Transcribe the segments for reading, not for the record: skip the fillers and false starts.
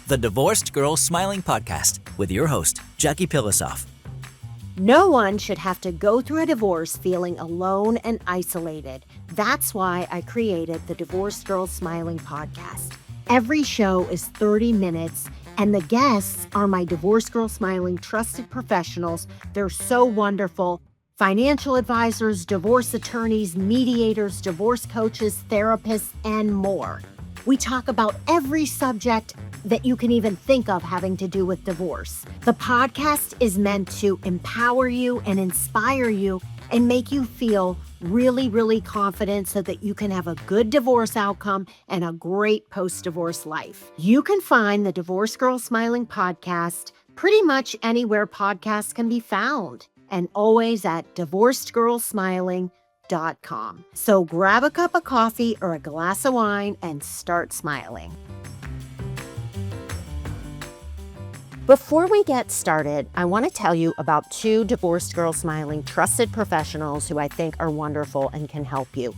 the Divorced Girl Smiling Podcast with your host, Jackie Pilosoff. No one should have to go through a divorce feeling alone and isolated. That's why I created the Divorced Girl Smiling Podcast. Every show is 30 minutes, and the guests are my Divorced Girl Smiling trusted professionals. They're so wonderful. Financial advisors, divorce attorneys, mediators, divorce coaches, therapists, and more. We talk about every subject that you can even think of having to do with divorce. The podcast is meant to empower you and inspire you and make you feel really, really confident so that you can have a good divorce outcome and a great post-divorce life. You can find the Divorced Girl Smiling Podcast pretty much anywhere podcasts can be found, and always at divorcedgirlsmiling.com. So grab a cup of coffee or a glass of wine and start smiling. Before we get started, I want to tell you about two Divorced Girl Smiling trusted professionals who I think are wonderful and can help you.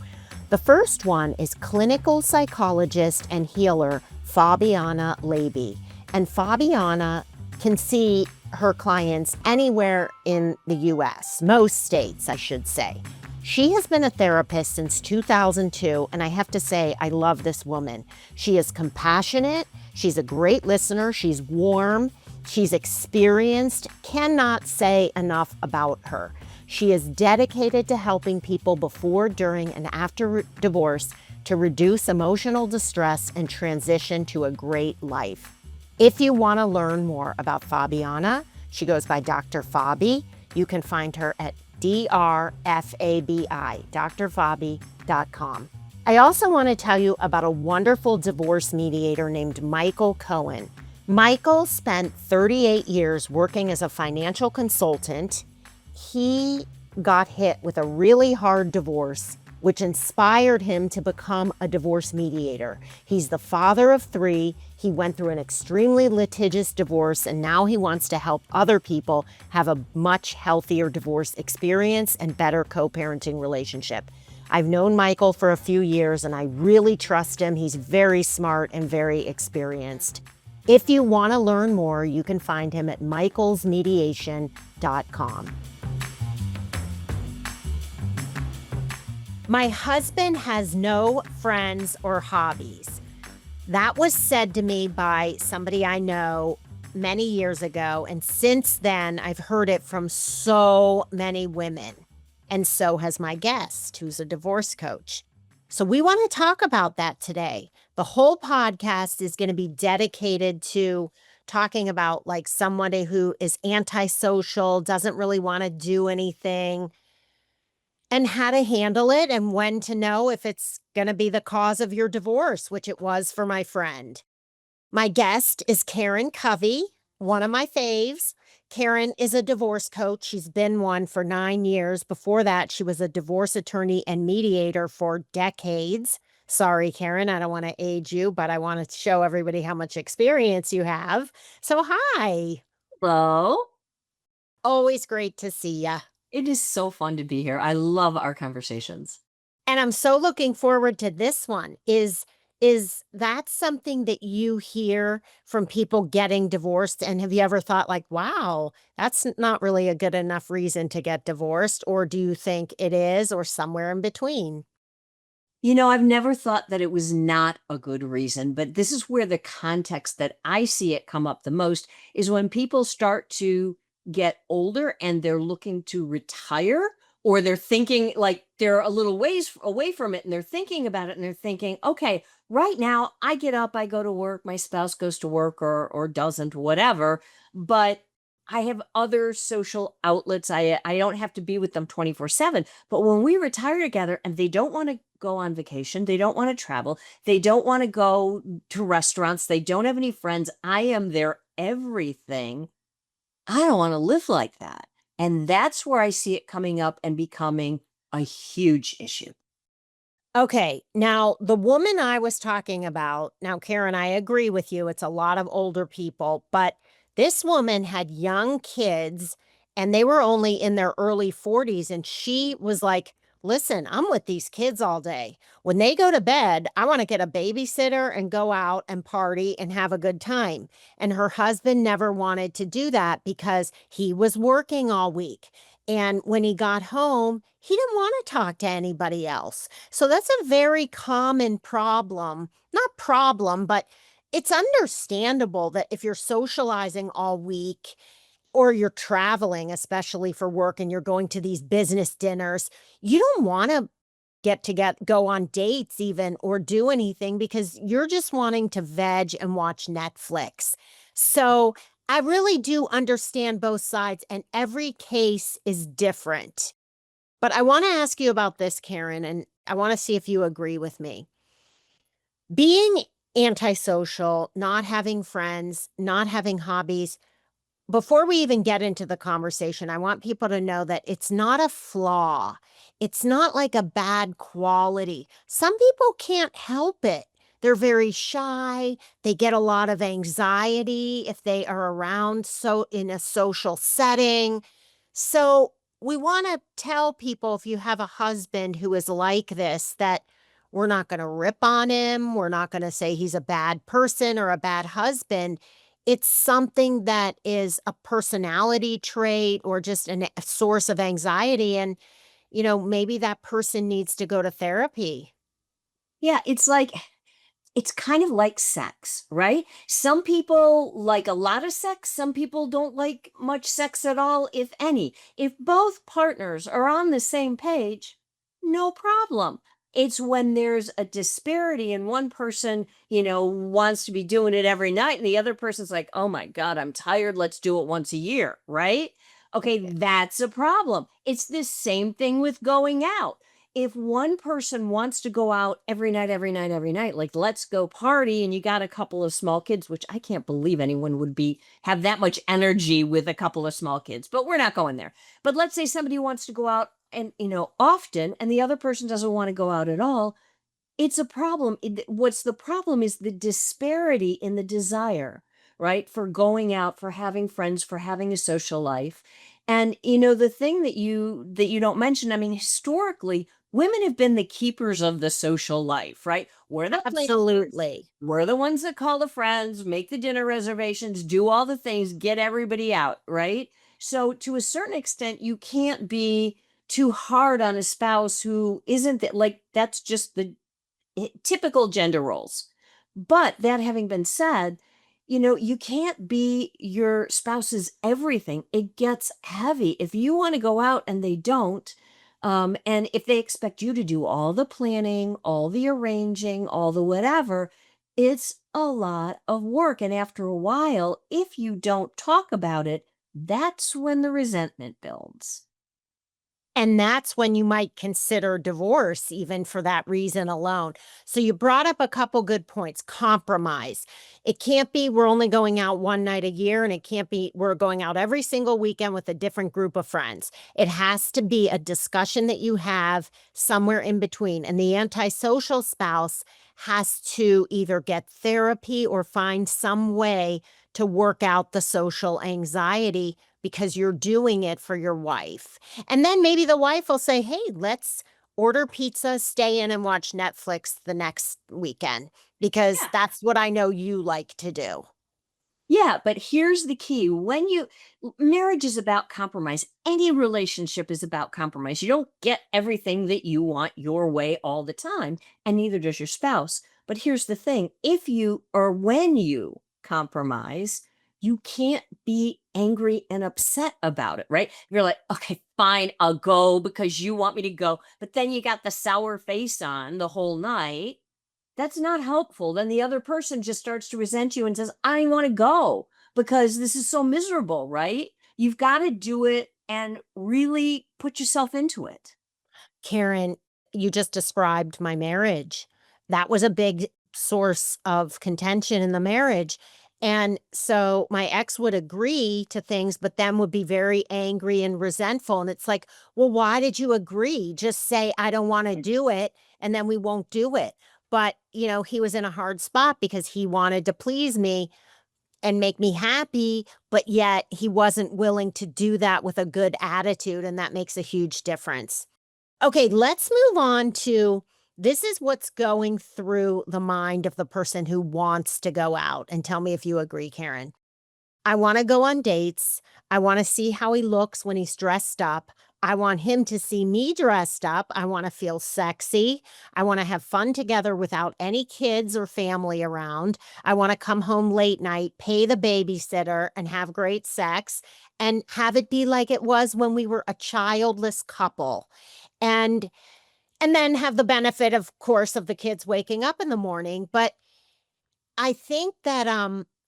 The first one is clinical psychologist and healer Fabiana Levy. And Fabiana can see her clients anywhere in the U.S., most states, I should say. She has been a therapist since 2002, and I have to say, I love this woman. She is compassionate, she's a great listener, she's warm, she's experienced, cannot say enough about her. She is dedicated to helping people before, during, and after divorce to reduce emotional distress and transition to a great life. If you want to learn more about Fabiana, she goes by Dr. Fabi. You can find her at drfabi, drfabi.com. I also want to tell you about a wonderful divorce mediator named Michael Cohen. Michael spent 38 years working as a financial consultant. He got hit with a really hard divorce, which inspired him to become a divorce mediator. He's the father of 3. He went through an extremely litigious divorce, and now he wants to help other people have a much healthier divorce experience and better co-parenting relationship. I've known Michael for a few years, and I really trust him. He's very smart and very experienced. If you want to learn more, you can find him at michaelsmediation.com. My husband has no friends or hobbies. That was said to me by somebody I know many years ago, and since then I've heard it from so many women, and so has my guest, who's a divorce coach. So we want to talk about that today. The whole podcast is going to be dedicated to talking about like somebody who is antisocial, doesn't really want to do anything, and how to handle it and when to know if it's going to be the cause of your divorce, which it was for my friend. My guest is Karen Covy, one of my faves. Karen is a divorce coach. She's been one for 9 years. Before that, she was a divorce attorney and mediator for decades. Sorry, Karen, I don't want to age you, but I want to show everybody how much experience you have. So hi. Hello. Always great to see you. It is so fun to be here. I love our conversations. And I'm so looking forward to this one. Is that something that you hear from people getting divorced? And have you ever thought like, wow, that's not really a good enough reason to get divorced? Or do you think it is, or somewhere in between? You know, I've never thought that it was not a good reason, but this is where the context that I see it come up the most is when people start to get older and they're looking to retire, or they're thinking like they're a little ways away from it and they're thinking about it and they're thinking, okay, right now I get up, I go to work, my spouse goes to work or doesn't, whatever, but I have other social outlets. I don't have to be with them 24/7. But when we retire together and they don't want to go on vacation, they don't want to travel, they don't want to go to restaurants, they don't have any friends, I am their everything. I don't want to live like that. And that's where I see it coming up and becoming a huge issue. Okay, now the woman I was talking about, now Karen, I agree with you, it's a lot of older people, but this woman had young kids and they were only in their early 40s, and she was like listen, I'm with these kids all day. When they go to bed, I want to get a babysitter and go out and party and have a good time. And her husband never wanted to do that because he was working all week. And when he got home, he didn't want to talk to anybody else. So that's a very common problem. Not problem, but it's understandable that if you're socializing all week or you're traveling, especially for work, and you're going to these business dinners, you don't want to go on dates even or do anything because you're just wanting to veg and watch Netflix. So I really do understand both sides, and every case is different. But I want to ask you about this, Karen, and I want to see if you agree with me. Being antisocial, not having friends, not having hobbies, before we even get into the conversation, I want people to know that it's not a flaw. It's not like a bad quality. Some people can't help it. They're very shy. They get a lot of anxiety if they are around so in a social setting. So we want to tell people, if you have a husband who is like this, that we're not going to rip on him. We're not going to say he's a bad person or a bad husband. It's something that is a personality trait or just a source of anxiety. And, maybe that person needs to go to therapy. Yeah, it's kind of like sex, right? Some people like a lot of sex, some people don't like much sex at all, if any. If both partners are on the same page, no problem. It's when there's a disparity and one person, wants to be doing it every night and the other person's like, "Oh my God, I'm tired. Let's do it once a year," right? Okay, that's a problem. It's the same thing with going out. If one person wants to go out every night, every night, every night, like let's go party, and you got a couple of small kids, which I can't believe anyone would have that much energy with a couple of small kids, but we're not going there. But let's say somebody wants to go out and, often, and the other person doesn't want to go out at all. It's a problem. What's the problem is the disparity in the desire, right? For going out, for having friends, for having a social life. And the thing that you don't mention, I mean, historically, women have been the keepers of the social life, right? We're the planners, Absolutely. we're the ones that call the friends, make the dinner reservations, do all the things, get everybody out, right? So to a certain extent, you can't be too hard on a spouse who isn't that, like that's just the typical gender roles. But that having been said, you can't be your spouse's everything. It gets heavy. If you want to go out and they don't, and if they expect you to do all the planning, all the arranging, all the whatever, it's a lot of work. And after a while, if you don't talk about it, that's when the resentment builds. And that's when you might consider divorce, even for that reason alone. So you brought up a couple good points. Compromise. It can't be we're only going out one night a year, and it can't be we're going out every single weekend with a different group of friends. It has to be a discussion that you have somewhere in between. And the antisocial spouse has to either get therapy or find some way to work out the social anxiety because you're doing it for your wife. And then maybe the wife will say, "Hey, let's order pizza, stay in and watch Netflix the next weekend because Yeah. that's what I know you like to do." Yeah, but here's the key. Marriage is about compromise. Any relationship is about compromise. You don't get everything that you want your way all the time, and neither does your spouse. But here's the thing, if you or when you compromise, you can't be angry and upset about it, right? You're like, okay, fine, I'll go because you want me to go. But then you got the sour face on the whole night. That's not helpful. Then the other person just starts to resent you and says, "I want to go because this is so miserable," right? You've got to do it and really put yourself into it. Karen, you just described my marriage. That was a big source of contention in the marriage. And so my ex would agree to things, but then would be very angry and resentful. And it's like, well, why did you agree? Just say, "I don't want to do it," and then we won't do it. But, he was in a hard spot because he wanted to please me and make me happy, but yet he wasn't willing to do that with a good attitude. And that makes a huge difference. Okay, let's move on to this is what's going through the mind of the person who wants to go out. And tell me if you agree, Karen. I want to go on dates. I want to see how he looks when he's dressed up. I want him to see me dressed up. I want to feel sexy. I want to have fun together without any kids or family around. I want to come home late night, pay the babysitter, and have great sex and have it be like it was when we were a childless couple. And and then have the benefit, of course, of the kids waking up in the morning. But I think that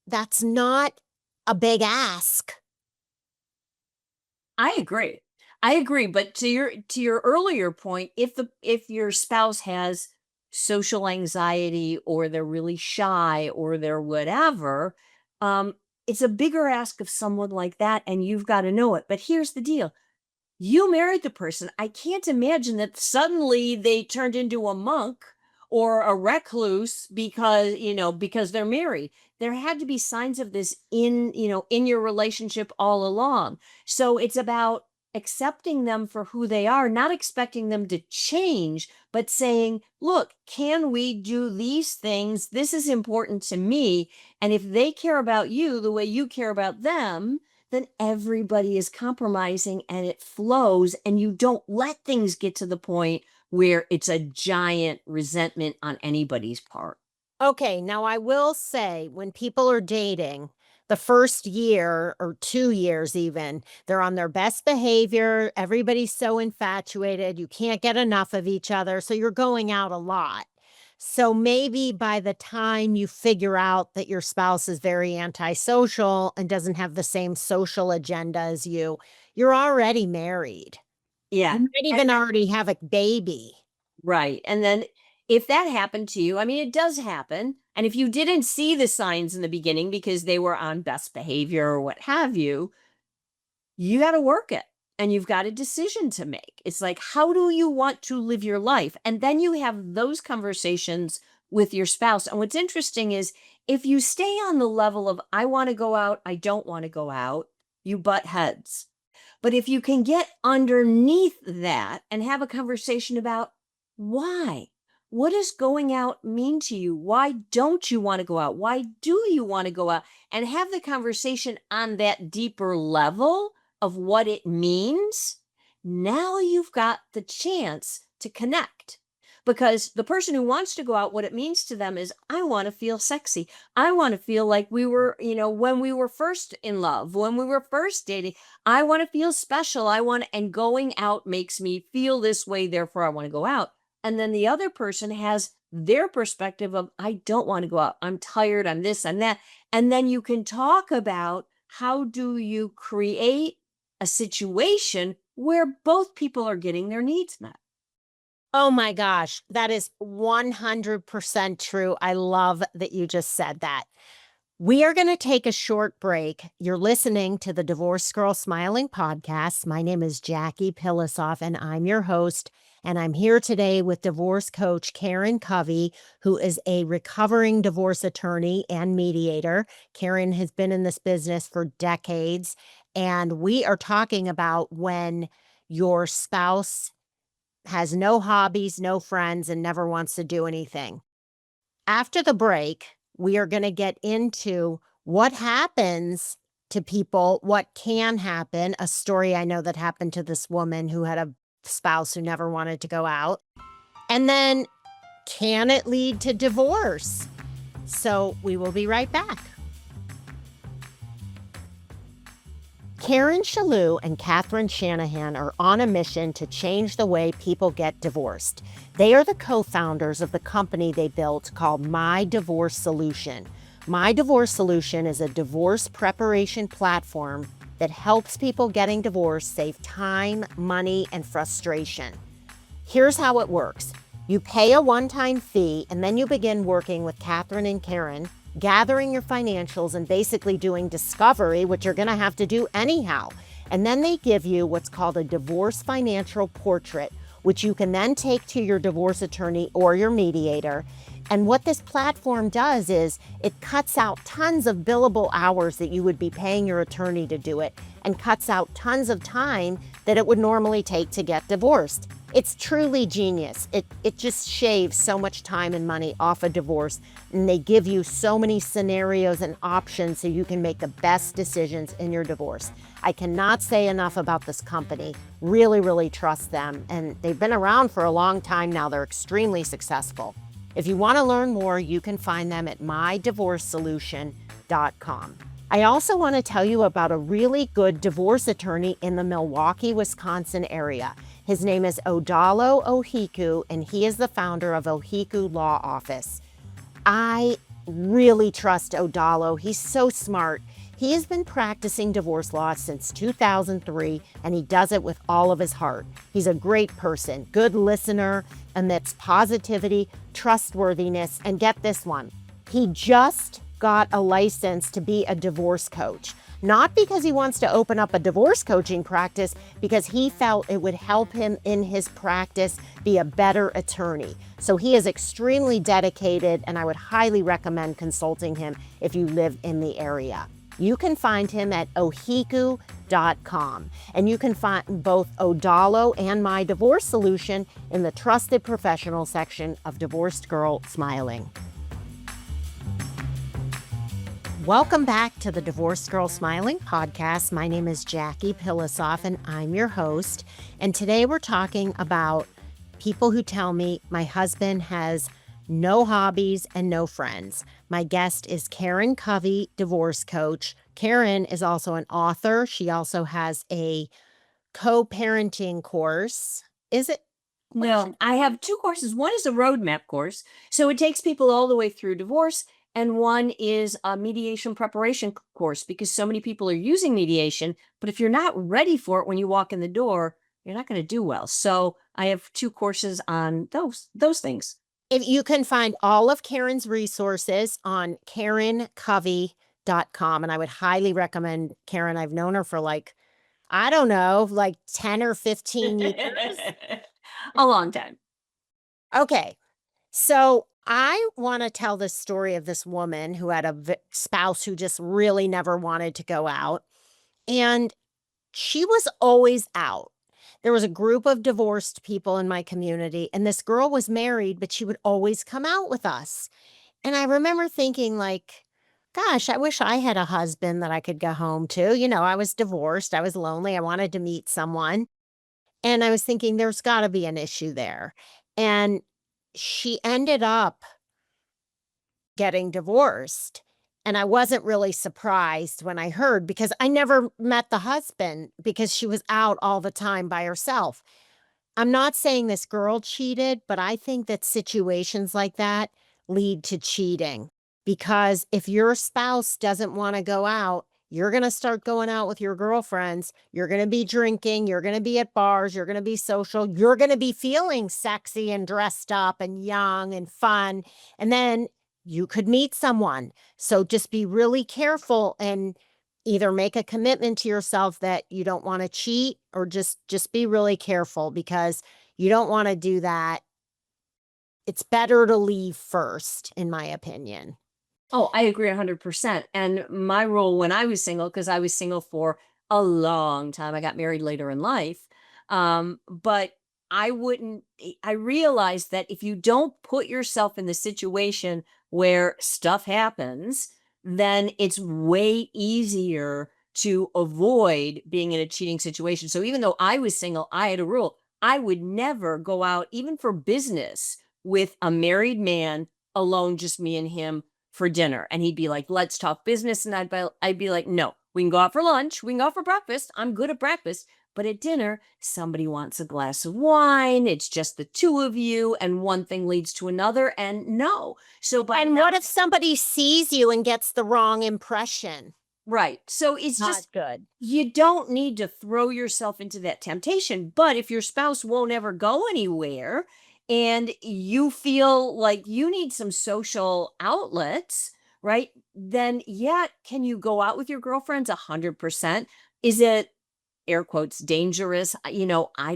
that's not a big ask. I agree. I agree, but to your earlier point, if your spouse has social anxiety or they're really shy or they're whatever, it's a bigger ask of someone like that and you've got to know it. But here's the deal. You married the person. I can't imagine that suddenly they turned into a monk or a recluse because they're married. There had to be signs of this in your relationship all along. So it's about accepting them for who they are, not expecting them to change, but saying, "Look, can we do these things? This is important to me." And if they care about you the way you care about them, then everybody is compromising and it flows, and you don't let things get to the point where it's a giant resentment on anybody's part. Okay, now I will say when people are dating, the first year or 2 years even, they're on their best behavior, everybody's so infatuated, you can't get enough of each other, so you're going out a lot. So maybe by the time you figure out that your spouse is very antisocial and doesn't have the same social agenda as you're already married. Yeah. You might And even already have a baby. right. And then if that happened to you, I mean, it does happen. And if you didn't see the signs in the beginning because they were on best behavior or what have you got to work it and you've got a decision to make. It's like, how do you want to live your life? And then you have those conversations with your spouse. And what's interesting is if you stay on the level of, I want to go out, I don't want to go out, you butt heads. But if you can get underneath that and have a conversation about why, what does going out mean to you? Why don't you want to go out? Why do you want to go out? And have the conversation on that deeper level of what it means. Now you've got the chance to connect. Because the person who wants to go out, what it means to them is, I want to feel sexy. I want to feel like we were, when we were first in love, when we were first dating. I want to feel special. And going out makes me feel this way. Therefore, I want to go out. And then the other person has their perspective of, I don't want to go out. I'm tired. I'm this, I'm that. And then you can talk about how do you create a situation where both people are getting their needs met. Oh my gosh, that is 100% true. I love that you just said that. We are going to take a short break. You're listening to the Divorce Girl Smiling podcast. My name is Jackie Pilosoff, and I'm your host. And I'm here today with divorce coach Karen Covey, who is a recovering divorce attorney and mediator. Karen has been in this business for decades, and we are talking about when your spouse has no hobbies, no friends, and never wants to do anything. After the break, we are going to get into what happens to people, what can happen. A story I know that happened to this woman who had a spouse who never wanted to go out. And then, can it lead to divorce? So we will be right back. Karen Shalhoub and Catherine Shanahan are on a mission to change the way people get divorced. They are the co-founders of the company they built called My Divorce Solution. My Divorce Solution is a divorce preparation platform that helps people getting divorced save time, money, and frustration. Here's how it works. You pay a one-time fee, and then you begin working with Catherine and Karen, gathering your financials and basically doing discovery, which you're going to have to do anyhow. And then they give you what's called a divorce financial portrait, which you can then take to your divorce attorney or your mediator. And what this platform does is it cuts out tons of billable hours that you would be paying your attorney to do it, and cuts out tons of time that it would normally take to get divorced. It's truly genius. It just shaves so much time and money off a divorce, and they give you so many scenarios and options so you can make the best decisions in your divorce. I cannot say enough about this company. Really, really trust them, and they've been around for a long time now. They're extremely successful. If you want to learn more, you can find them at mydivorcesolution.com. I also want to tell you about a really good divorce attorney in the Milwaukee, Wisconsin area. His name is Odalo Ohiku, and he is the founder of Ohiku Law Office. I really trust Odalo. He's so smart. He has been practicing divorce law since 2003, and he does it with all of his heart. He's a great person, good listener, emits positivity, trustworthiness, and get this one. He just got a license to be a divorce coach. Not because he wants to open up a divorce coaching practice, because he felt it would help him in his practice be a better attorney. So he is extremely dedicated, and I would highly recommend consulting him if you live in the area. You can find him at ohiku.com, and you can find both Odalo and My Divorce Solution in the Trusted Professional section of Divorced Girl Smiling. Welcome back to the Divorced Girl Smiling podcast. My name is Jackie Pilosoff, and I'm your host. And today we're talking about people who tell me my husband has no hobbies and no friends. My guest is Karen Covy, divorce coach. Karen is also an author. She also has a co-parenting course. Is it? No, I have two courses. One is a roadmap course. So it takes people all the way through divorce. And one is a mediation preparation course, because so many people are using mediation. But if you're not ready for it when you walk in the door, you're not going to do well. So I have two courses on those things. If you can find all of Karen's resources on karencovey.com. And I would highly recommend Karen. I've known her for like 10 or 15 years. A long time. Okay. So I want to tell the story of this woman who had a spouse who just really never wanted to go out. And she was always out. There was a group of divorced people in my community, and this girl was married, but she would always come out with us. And I remember thinking, like, gosh, I wish I had a husband that I could go home to. You know, I was divorced. I was lonely. I wanted to meet someone. And I was thinking there's got to be an issue there. And she ended up getting divorced. And I wasn't really surprised when I heard, because I never met the husband because she was out all the time by herself. I'm not saying this girl cheated, but I think that situations like that lead to cheating, because if your spouse doesn't want to go out, you're going to start going out with your girlfriends. You're going to be drinking. You're going to be at bars. You're going to be social. You're going to be feeling sexy and dressed up and young and fun. And then you could meet someone. So just be really careful and either make a commitment to yourself that you don't want to cheat, or just be really careful, because you don't want to do that. It's better to leave first, in my opinion. Oh, I agree 100%. And my role when I was single, because I was single for a long time, I got married later in life. But I realized that if you don't put yourself in the situation where stuff happens, then it's way easier to avoid being in a cheating situation. So even though I was single, I had a rule. I would never go out, even for business, with a married man alone, just me and him for dinner. And he'd be like, let's talk business. And I'd be like, no, we can go out for lunch. We can go out for breakfast. I'm good at breakfast. But at dinner, somebody wants a glass of wine. It's just the two of you, and one thing leads to another. And no. And what if somebody sees you and gets the wrong impression? Right. So it's Not just good. You don't need to throw yourself into that temptation. But if your spouse won't ever go anywhere, and you feel like you need some social outlets, right? Then, yeah, can you go out with your girlfriends? 100%. Is it, air quotes, dangerous? I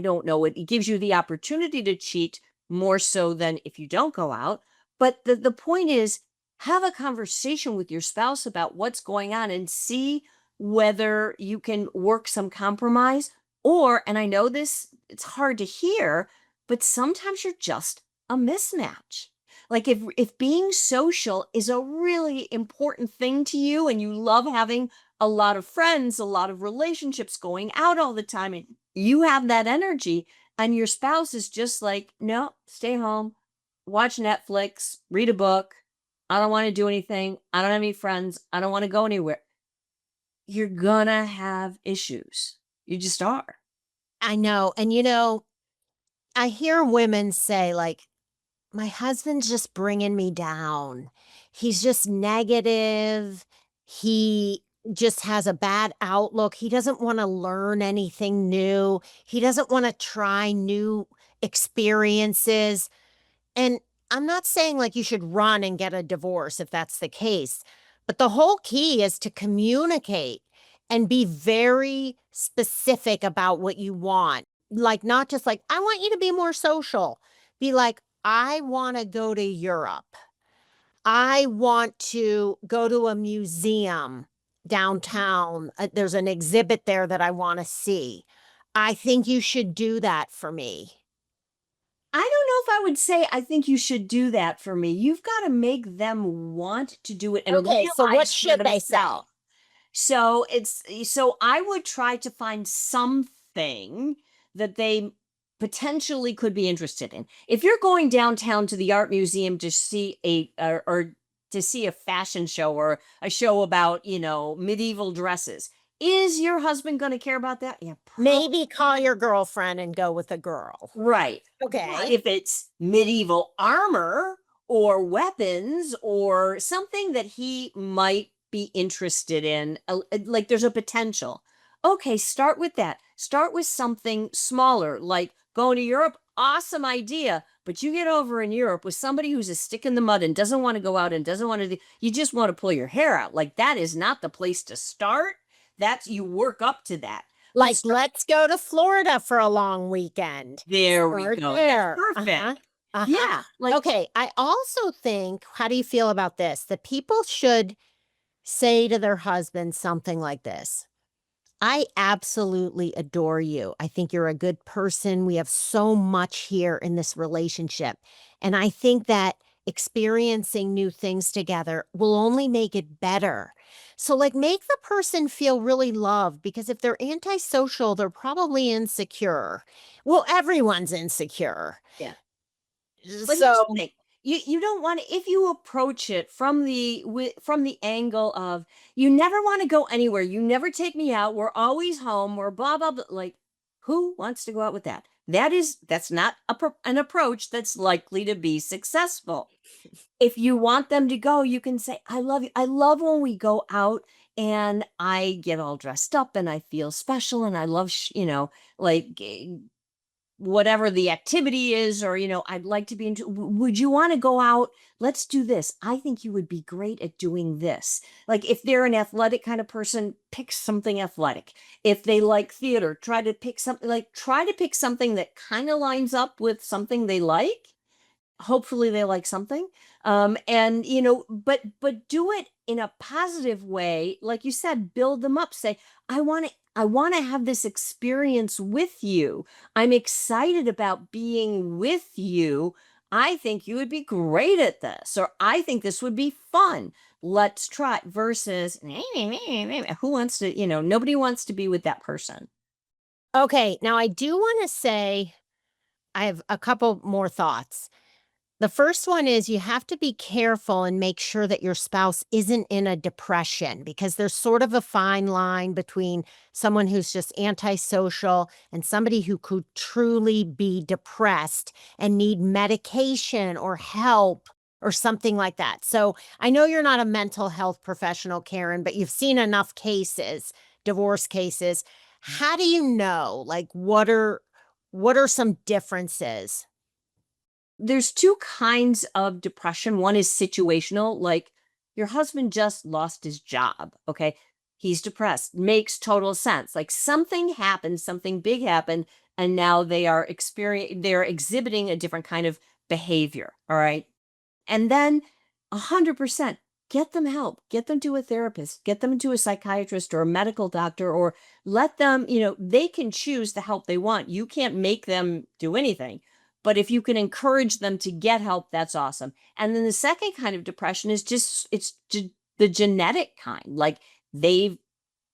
don't know. It gives you the opportunity to cheat more so than if you don't go out. But the point is, have a conversation with your spouse about what's going on and see whether you can work some compromise. Or, and I know this, it's hard to hear, but sometimes you're just a mismatch. Like if being social is a really important thing to you and you love having a lot of friends, a lot of relationships, going out all the time, and you have that energy, and your spouse is just like, no, stay home, watch Netflix, read a book. I don't want to do anything. I don't have any friends. I don't want to go anywhere. You're gonna have issues. You just are. I know. And, I hear women say, like, my husband's just bringing me down. He's just negative. He just has a bad outlook. He doesn't want to learn anything new. He doesn't want to try new experiences. And I'm not saying like you should run and get a divorce if that's the case, but the whole key is to communicate and be very specific about what you want. Like, not just like, I want you to be more social. Be like, I want to go to Europe. I want to go to a museum downtown. There's an exhibit there that I want to see. I think you should do that for me. I don't know if I would say I think you should do that for me. You've got to make them want to do it and Okay, so what realize for should they say? themselves. So I would try to find something that they potentially could be interested in. If you're going downtown to the art museum to see or to see a fashion show or a show about, medieval dresses, is your husband going to care about that? Yeah, Maybe call your girlfriend and go with a girl. right. Okay. But if it's medieval armor or weapons or something that he might be interested in, like there's a potential. Okay, start with that. Start with something smaller, like going to Europe. Awesome idea. But you get over in Europe with somebody who's a stick in the mud and doesn't want to go out and doesn't want to, you just want to pull your hair out. Like that is not the place to start. That's, you work up to that. Like, let's go to Florida for a long weekend. There we Start go. there. That's perfect. Uh-huh. Yeah. Like, Okay, I also think, how do you feel about this? That people should say to their husband something like this: I absolutely adore you. I think you're a good person. We have so much here in this relationship. And I think that experiencing new things together will only make it better. So, like, make the person feel really loved, because if they're antisocial, they're probably insecure. Well, everyone's insecure. yeah. But here's So, the thing. You don't want to, if you approach it from from the angle of, you never want to go anywhere, you never take me out, we're always home, we're blah blah blah, like, who wants to go out with that? That's not an approach that's likely to be successful. If you want them to go, you can say, I love you. I love when we go out and I get all dressed up and I feel special and I love, like, whatever the activity is, or, I'd like to be into, would you want to go out? Let's do this. I think you would be great at doing this. Like, if they're an athletic kind of person, pick something athletic. If they like theater, try to pick something that kind of lines up with something they like. Hopefully they like something. And but do it in a positive way. Like you said, build them up. Say, I want to have this experience with you. I'm excited about being with you. I think you would be great at this, or I think this would be fun. Let's try, versus who wants to, nobody wants to be with that person. okay, now I do want to say, I have a couple more thoughts. The first one is, you have to be careful and make sure that your spouse isn't in a depression, because there's sort of a fine line between someone who's just antisocial and somebody who could truly be depressed and need medication or help or something like that. So I know you're not a mental health professional, Karen, but you've seen enough cases, divorce cases. How do you know, like, what are some differences? There's two kinds of depression. One is situational, like your husband just lost his job. Okay. He's depressed. Makes total sense. Like something happened, something big happened, and now they're exhibiting a different kind of behavior. All right. And then 100% get them help, get them to a therapist, get them to a psychiatrist or a medical doctor, or let them, they can choose the help they want. You can't make them do anything. But if you can encourage them to get help, that's awesome. And then the second kind of depression is just, the genetic kind. Like they've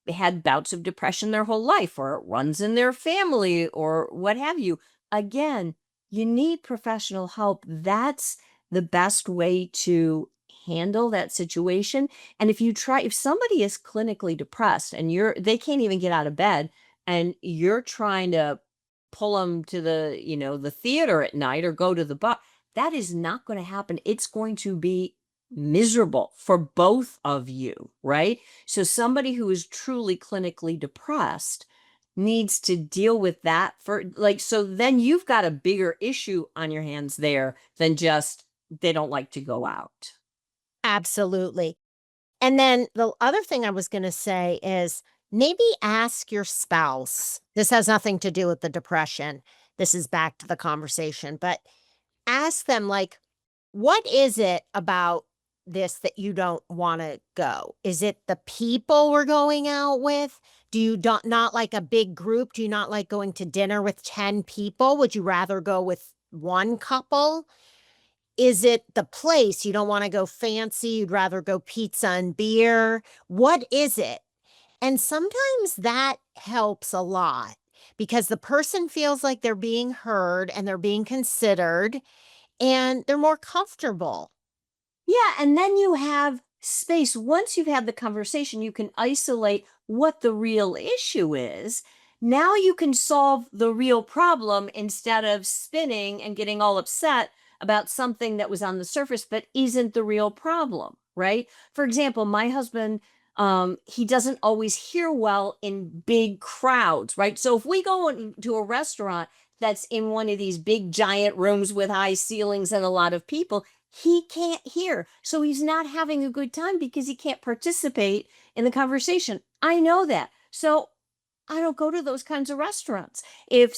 had bouts of depression their whole life, or it runs in their family, or what have you. Again, you need professional help. That's the best way to handle that situation. And if somebody is clinically depressed and they can't even get out of bed, and you're trying to pull them to the theater at night or go to the bar, that is not going to happen. It's going to be miserable for both of you, right? So somebody who is truly clinically depressed needs to deal with that so then you've got a bigger issue on your hands there than just they don't like to go out. Absolutely. And then the other thing I was going to say is maybe ask your spouse. This has nothing to do with the depression. This is back to the conversation, but ask them, like, what is it about this that you don't want to go? Is it the people we're going out with? Do you not like a big group? Do you not like going to dinner with 10 people? Would you rather go with one couple? Is it the place? You don't want to go fancy. You'd rather go pizza and beer. What is it? And sometimes that helps a lot because the person feels like they're being heard and they're being considered and they're more comfortable. Yeah, and then you have space. Once you've had the conversation, you can isolate what the real issue is. Now you can solve the real problem instead of spinning and getting all upset about something that was on the surface but isn't the real problem, right? For example, my husband, he doesn't always hear well in big crowds, right? So if we go to a restaurant that's in one of these big giant rooms with high ceilings and a lot of people, he can't hear. So he's not having a good time because he can't participate in the conversation. I know that. So I don't go to those kinds of restaurants. If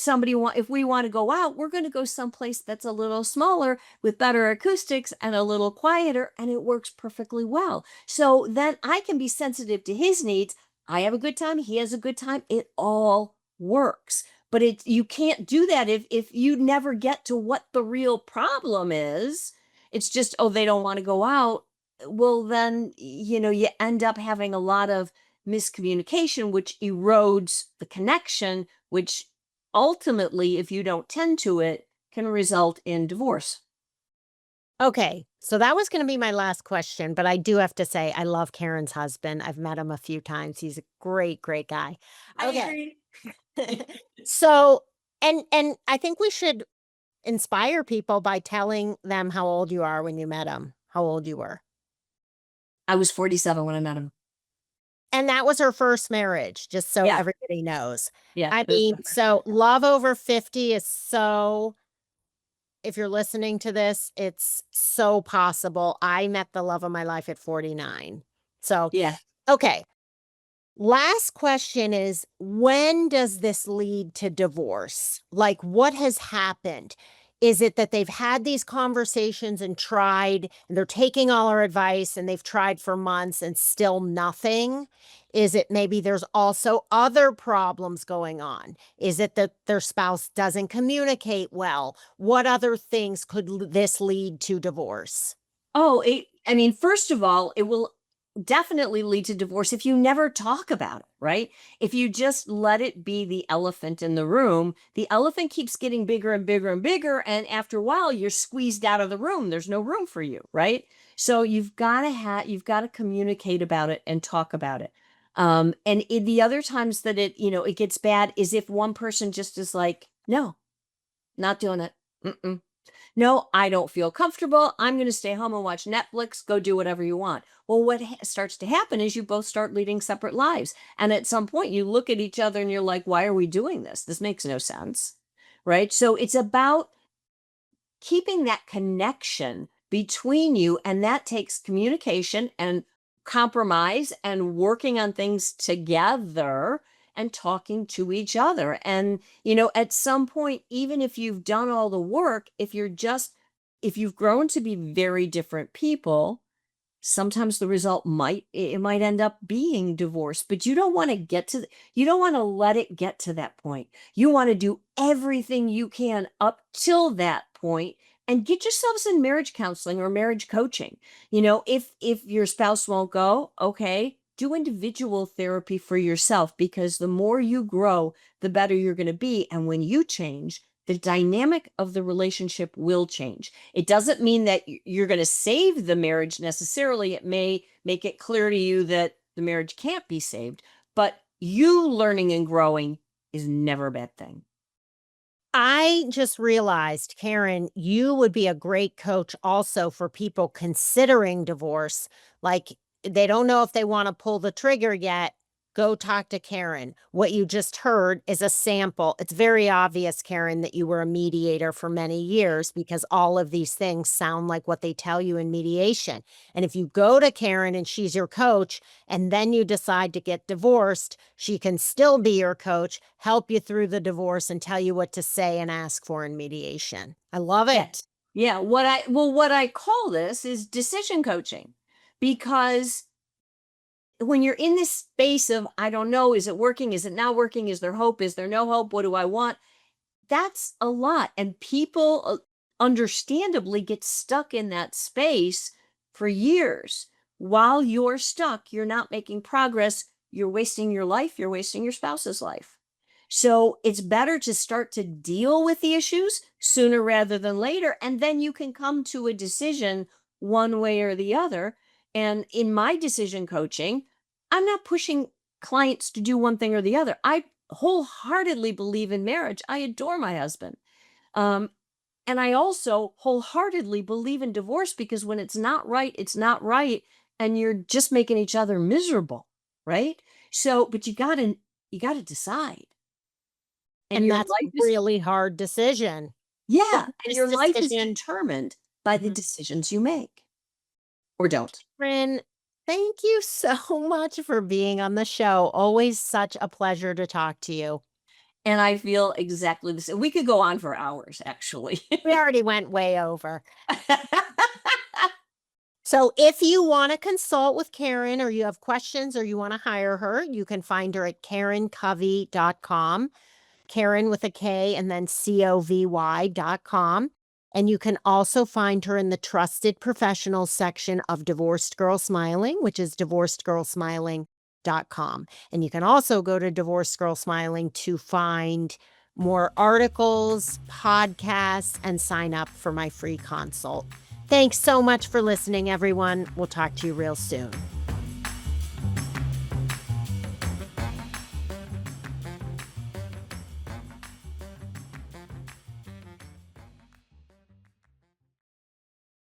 we want to go out, we're going to go someplace that's a little smaller with better acoustics and a little quieter, and it works perfectly well. So then I can be sensitive to his needs. I have a good time. He has a good time. It all works. But you can't do that if you never get to what the real problem is. It's just, oh, they don't want to go out. Well, then, you end up having a lot of miscommunication, which erodes the connection, which ultimately, if you don't tend to it, can result in divorce. Okay, so that was going to be my last question, but I do have to say I love Karen's husband. I've met him a few times. He's a great, great guy. I Okay. agree. So, and I think we should inspire people by telling them how old you are when you met him, how old you were. I was 47 when I met him. And that was her first marriage, just so Yeah. everybody knows. Yeah. I mean, so love over 50 is so, if you're listening to this, it's so possible. I met the love of my life at 49. So, Yeah. okay. Last question is, when does this lead to divorce? Like, what has happened? Is it that they've had these conversations and tried, and they're taking all our advice and they've tried for months and still nothing? Is it maybe there's also other problems going on? Is it that their spouse doesn't communicate well? What other things could this lead to divorce? Oh, I mean, first of all, it will definitely lead to divorce if you never talk about it, right? If you just let it be the elephant in the room, the elephant keeps getting bigger and bigger and bigger. And after a while, you're squeezed out of the room. There's no room for you, right? So you've got to communicate about it and talk about it. The other times that it gets bad is if one person just is like, no, not doing it. Mm-mm. No, I don't feel comfortable. I'm going to stay home and watch Netflix. Go do whatever you want. Well, what starts to happen is you both start leading separate lives. And at some point, you look at each other and you're like, why are we doing this? This makes no sense. Right. So it's about keeping that connection between you. And that takes communication and compromise and working on things together and talking to each other. And, at some point, even if you've done all the work, if you're just if you've grown to be very different people, sometimes the result might end up being divorce, but you don't want to you don't want to let it get to that point. You want to do everything you can up till that point and get yourselves in marriage counseling or marriage coaching. If your spouse won't go, okay, do individual therapy for yourself, because the more you grow, the better you're going to be. And when you change, the dynamic of the relationship will change. It doesn't mean that you're going to save the marriage necessarily. It may make it clear to you that the marriage can't be saved, but you learning and growing is never a bad thing. I just realized, Karen, you would be a great coach also for people considering divorce. Like, they don't know if they want to pull the trigger yet. Go talk to Karen. What you just heard is a sample. It's very obvious, Karen, that you were a mediator for many years, because all of these things sound like what they tell you in mediation. And if you go to Karen and she's your coach, and then you decide to get divorced, she can still be your coach, help you through the divorce, and tell you what to say and ask for in mediation. I love it. Yeah. What I call this is decision coaching, because when you're in this space of, I don't know, is it working? Is it not working? Is there hope? Is there no hope? What do I want? That's a lot. And people understandably get stuck in that space for years. While you're stuck, you're not making progress. You're wasting your life. You're wasting your spouse's life. So it's better to start to deal with the issues sooner rather than later. And then you can come to a decision one way or the other. And in my decision coaching, I'm not pushing clients to do one thing or the other. I wholeheartedly believe in marriage. I adore my husband. And I also wholeheartedly believe in divorce, because when it's not right, it's not right. And you're just making each other miserable. Right. So, but you gotta decide. And that's a really hard decision. Yeah. And your life is decision- determined by the Mhm. decisions you make or don't. Karen, thank you so much for being on the show. Always such a pleasure to talk to you. And I feel exactly the same. We could go on for hours, actually. We already went way over. So if you want to consult with Karen, or you have questions, or you want to hire her, you can find her at KarenCovy.com. Karen with a K and then COVY.com. And you can also find her in the trusted professionals section of Divorced Girl Smiling, which is divorcedgirlsmiling.com. And you can also go to Divorced Girl Smiling to find more articles, podcasts, and sign up for my free consult. Thanks so much for listening, everyone. We'll talk to you real soon.